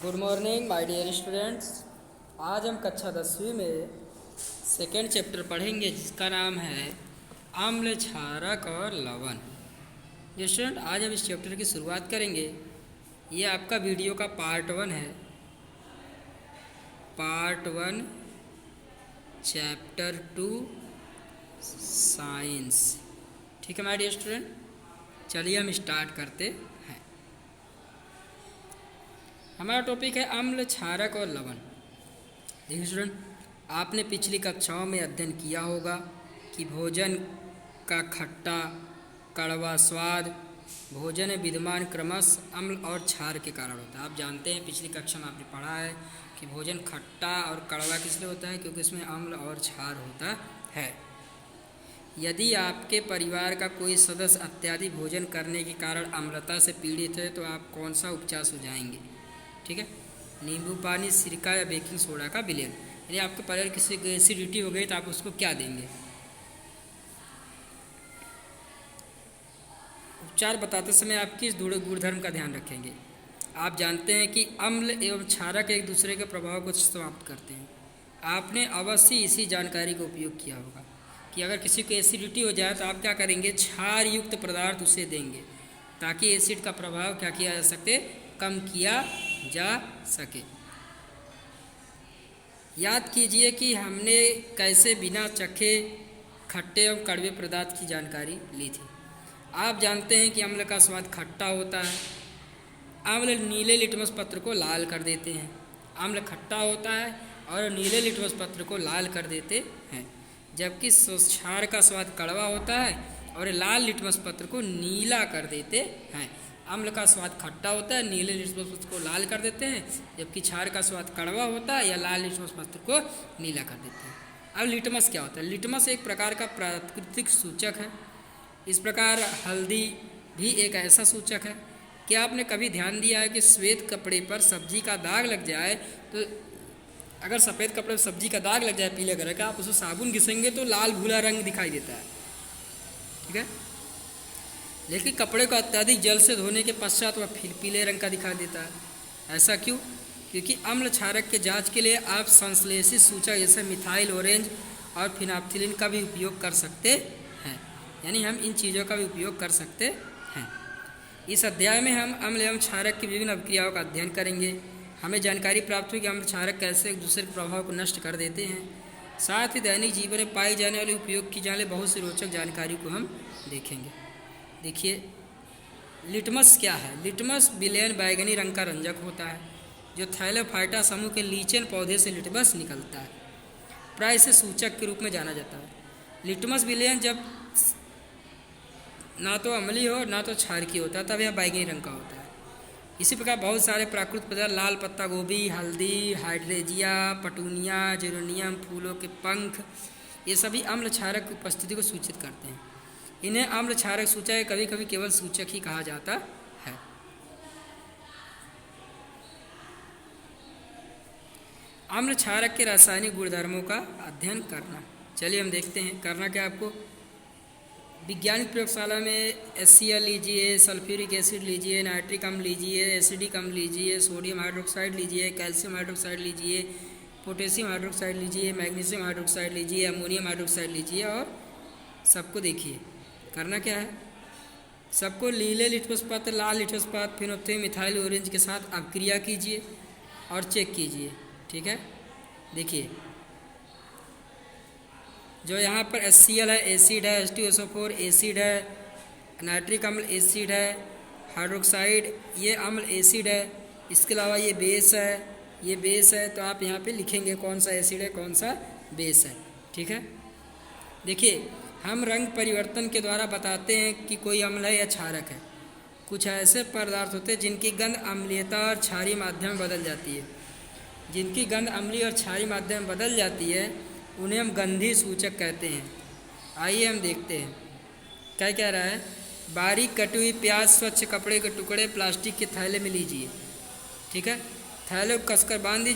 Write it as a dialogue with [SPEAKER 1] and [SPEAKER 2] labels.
[SPEAKER 1] Good morning my dear students. आज हम कक्षा 10वीं में सेकेंड चैप्टर पढ़ेंगे जिसका नाम है अम्ल, क्षारक और लवण। जो स्टूडेंट आज हम इस चैप्टर की शुरुआत करेंगे, ये आपका वीडियो का पार्ट 1 है। Part 1 chapter 2 science. ठीक है माय डियर स्टूडेंट, चलिए हम स्टार्ट करते हैं। हमारा टॉपिक है अम्ल, क्षारक और लवण। देखिए स्टूडेंट, आपने पिछली कक्षाओं में अध्ययन किया होगा कि भोजन का खट्टा कड़वा स्वाद भोजन में विद्यमान क्रमशः अम्ल और क्षार के कारण होता है। आप जानते हैं, पिछली कक्षा में आपने पढ़ा है कि भोजन खट्टा और कड़वा किस लिए होता है, क्योंकि इसमें अम्ल और क्षार होता है। यदि आपके परिवार का कोई सदस्य अत्याधिक भोजन करने के कारण अम्लता से पीड़ित है तो आप कौन सा उपचार सुझाएंगे? ठीक है, नींबू पानी, सिरका या बेकिंग सोडा का विलयन। यदि आपके परिवार किसी को एसिडिटी हो गई तो आप उसको क्या देंगे? उपचार बताते समय आप किस गुणधर्म का ध्यान रखेंगे? आप जानते हैं कि अम्ल एवं क्षारक एक दूसरे के प्रभाव को समाप्त करते हैं। आपने अवश्य इसी जानकारी का उपयोग किया होगा कि अगर किसी को एसिडिटी हो जाए तो आप क्या करेंगे? क्षार युक्त पदार्थ उसे देंगे ताकि एसिड का प्रभाव क्या किया जा सके, कम किया जा सके। याद कीजिए कि हमने कैसे बिना चखे खट्टे एवं कड़वे पदार्थ की जानकारी ली थी। आप जानते हैं कि अम्ल का स्वाद खट्टा होता है। अम्ल नीले लिटमस पत्र को लाल कर देते हैं। अम्ल खट्टा होता है और नीले लिटमस पत्र को लाल कर देते हैं, जबकि क्षार का स्वाद कड़वा होता है और लाल लिटमस पत्र को नीला कर देते हैं। अम्ल का स्वाद खट्टा होता है, नीले लिटमस पत्र को लाल कर देते हैं, जबकि क्षार का स्वाद कड़वा होता है या लाल लिटमस पत्र को नीला कर देते हैं। अब लिटमस क्या होता है? लिटमस एक प्रकार का प्राकृतिक सूचक है। इस प्रकार हल्दी भी एक ऐसा सूचक है। क्या आपने कभी ध्यान दिया है कि श्वेत कपड़े पर सब्जी का दाग लग जाए तो अगर सफ़ेद कपड़े पर सब्जी का दाग लग जाए पीले कलर का, आप उसमें साबुन घिसेंगे तो लाल भूरा रंग दिखाई देता है। ठीक है, लेकिन कपड़े को अत्यधिक जल से धोने के पश्चात वह फिर पीले रंग का दिखाई देता है। ऐसा क्यों? क्योंकि अम्ल क्षारक के जांच के लिए आप संश्लेषित सूचक जैसे मिथाइल ऑरेंज और फिनाप्थिलिन का भी उपयोग कर सकते हैं। यानी हम इन चीज़ों का भी उपयोग कर सकते हैं। इस अध्याय में हम अम्ल एवं क्षारक की विभिन्न अभिक्रियाओं का अध्ययन करेंगे। हमें जानकारी प्राप्त हुई कि अम्ल क्षारक कैसे एक दूसरे के प्रभाव को नष्ट कर देते हैं। साथ ही दैनिक जीवन में पाई जाने वाली उपयोग की जाने बहुत सी रोचक जानकारी को हम देखेंगे। देखिए, लिटमस क्या है? लिटमस विलयन बैगनी रंग का रंजक होता है जो थैलेफाइटा समूह के लीचेन पौधे से लिटमस निकलता है। प्राय इसे सूचक के रूप में जाना जाता है। लिटमस विलयन जब ना तो अम्लीय हो ना तो क्षारकीय होता है तब यह बैगनी रंग का होता है। इसी प्रकार बहुत सारे प्राकृतिक पदार्थ, लाल पत्ता गोभी, हल्दी, हाइड्रेजिया, पटूनिया, जेरोनियम, फूलों के पंख, ये सभी अम्ल क्षारक की उपस्थिति को सूचित करते हैं। इन्हें अम्ल क्षारक सूचक कभी कभी केवल सूचक ही कहा जाता है। अम्ल क्षारक के रासायनिक गुणधर्मों का अध्ययन करना। चलिए हम देखते हैं करना क्या आपको। वैज्ञानिक प्रयोगशाला में HCl लीजिए, सल्फ्यूरिक एसिड लीजिए, नाइट्रिक अम्ल लीजिए, एसिडिक अम्ल लीजिए, सोडियम हाइड्रोक्साइड लीजिए, कैल्शियम हाइड्रोक्साइड लीजिए, पोटेशियम हाइड्रोक्साइड लीजिए, मैग्नीशियम हाइड्रोक्साइड लीजिए, अमोनियम हाइड्रोक्साइड लीजिए और सबको देखिए। करना क्या है? सबको नीले लिटमस पत्र, लाल लिटमस पत्र, फिनोप्थेन मिथाइल ऑरेंज के साथ अभिक्रिया कीजिए और चेक कीजिए। ठीक है, देखिए जो यहाँ पर HCl है एसिड है, H2SO4 एसिड है, नाइट्रिक अम्ल एसिड है, हाइड्रोक्साइड ये अम्ल एसिड है, इसके अलावा ये बेस है, ये बेस है। तो आप यहाँ पे लिखेंगे कौन सा एसिड है कौन सा बेस है। ठीक है, देखिए हम रंग परिवर्तन के द्वारा बताते हैं कि कोई अम्ल है या क्षारक है। कुछ ऐसे पदार्थ होते हैं जिनकी गंध अम्लीयता और क्षारीय माध्यम में बदल जाती है। जिनकी गंध अम्लीय और क्षारीय माध्यम में बदल जाती है उन्हें हम गंधीय सूचक कहते हैं। आइए हम देखते हैं क्या कह रहा है। बारीक कटी हुई प्याज स्वच्छ कपड़े के टुकड़े प्लास्टिक के थैले में लीजिए। ठीक है, थैले को कसकर बांध दीजिए।